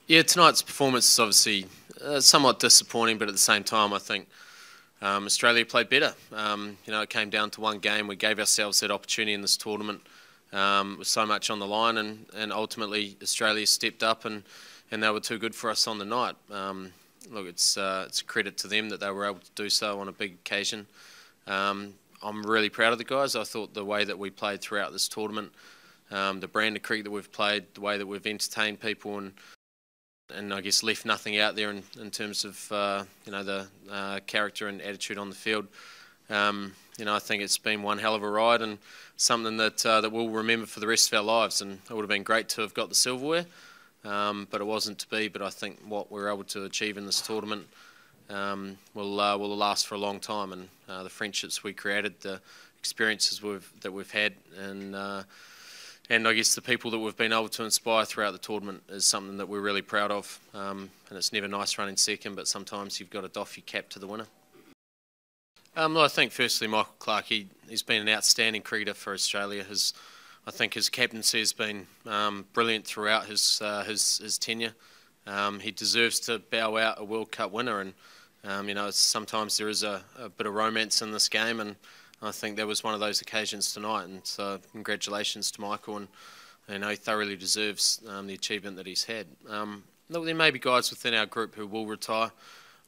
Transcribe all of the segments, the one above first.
Yeah, tonight's performance is obviously somewhat disappointing, but at the same time, I think Australia played better. It came down to one game. We gave ourselves that opportunity in this tournament with so much on the line, and ultimately Australia stepped up and they were too good for us on the night. Look, it's a credit to them that they were able to do so on a big occasion. I'm really proud of the guys. I thought the way that we played throughout this tournament, the brand of cricket that we've played, the way that we've entertained people and I guess left nothing out there in terms of the character and attitude on the field. I think it's been one hell of a ride and something that we'll remember for the rest of our lives. And it would have been great to have got the silverware, but it wasn't to be. But I think what we were able to achieve in this tournament will last for a long time. And the friendships we created, the experiences that we've had, and I guess the people that we've been able to inspire throughout the tournament is something that we're really proud of. And it's never nice running second, but sometimes you've got to doff your cap to the winner. I think firstly Michael Clarke, he's been an outstanding cricketer for Australia. I think his captaincy has been brilliant throughout his tenure. He deserves to bow out a World Cup winner, and sometimes there is a bit of romance in this game, and I think that was one of those occasions tonight. And so congratulations to Michael, and he thoroughly deserves the achievement that he's had. Look, there may be guys within our group who will retire.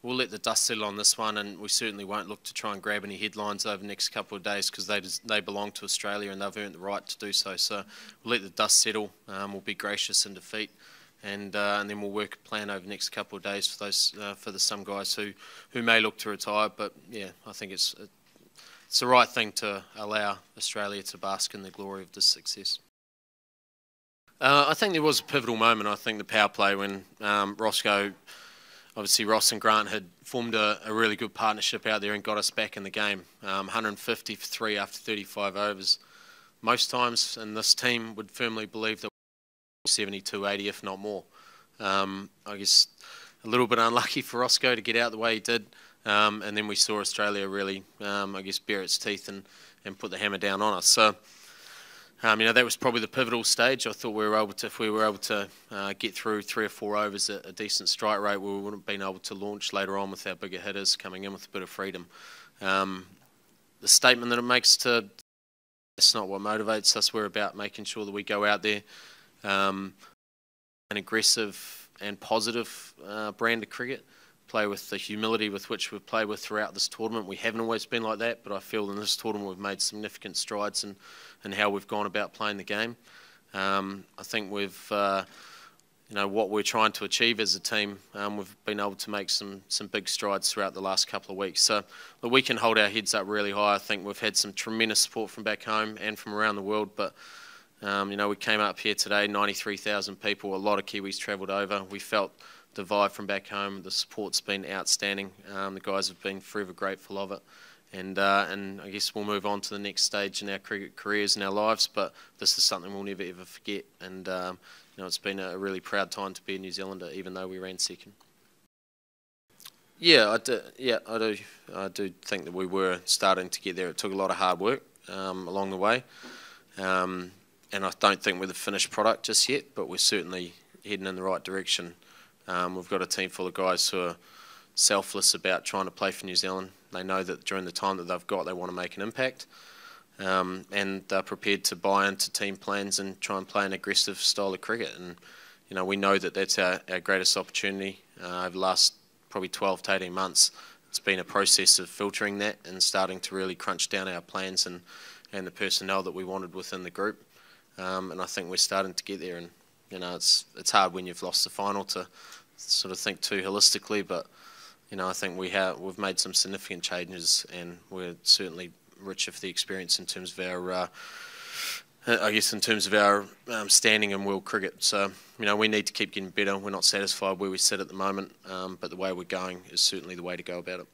We'll let the dust settle on this one, and we certainly won't look to try and grab any headlines over the next couple of days because they belong to Australia and they've earned the right to do so. So we'll let the dust settle. We'll be gracious in defeat, and then we'll work a plan over the next couple of days for some guys who may look to retire. But yeah, I think it's the right thing to allow Australia to bask in the glory of this success. I think there was a pivotal moment. I think the power play when obviously Ross and Grant had formed a really good partnership out there and got us back in the game. 150 for 3 after 35 overs. Most times in this team would firmly believe that 72, 80 if not more. I guess a little bit unlucky for Roscoe to get out the way he did. And then we saw Australia really, bare its teeth and put the hammer down on us. So, that was probably the pivotal stage. I thought if we were able to get through 3 or 4 overs at a decent strike rate, we would have been able to launch later on with our bigger hitters coming in with a bit of freedom. The statement that it makes that's not what motivates us. We're about making sure that we go out there an aggressive and positive brand of cricket. Play with the humility with which we've played with throughout this tournament. We haven't always been like that, but I feel in this tournament we've made significant strides in how we've gone about playing the game. I think we've, what we're trying to achieve as a team, we've been able to make some big strides throughout the last couple of weeks. So we can hold our heads up really high. I think we've had some tremendous support from back home and from around the world, but we came up here today, 93,000 people, a lot of Kiwis travelled over. We felt the vibe from back home, the support's been outstanding. The guys have been forever grateful of it, and I guess we'll move on to the next stage in our cricket careers and our lives. But this is something we'll never ever forget, and it's been a really proud time to be a New Zealander, even though we ran second. Yeah, I do. Yeah, I do think that we were starting to get there. It took a lot of hard work along the way, and I don't think we're the finished product just yet, but we're certainly heading in the right direction. We've got a team full of guys who are selfless about trying to play for New Zealand. They know that during the time that they've got, they want to make an impact, and they're prepared to buy into team plans and try and play an aggressive style of cricket. And we know that that's our greatest opportunity. Over the last probably 12 to 18 months, it's been a process of filtering that and starting to really crunch down our plans and the personnel that we wanted within the group. And I think we're starting to get there. And it's hard when you've lost the final to sort of think too holistically, but I think we've made some significant changes, and we're certainly richer for the experience in terms of our standing in world cricket. So we need to keep getting better. We're not satisfied where we sit at the moment, but the way we're going is certainly the way to go about it.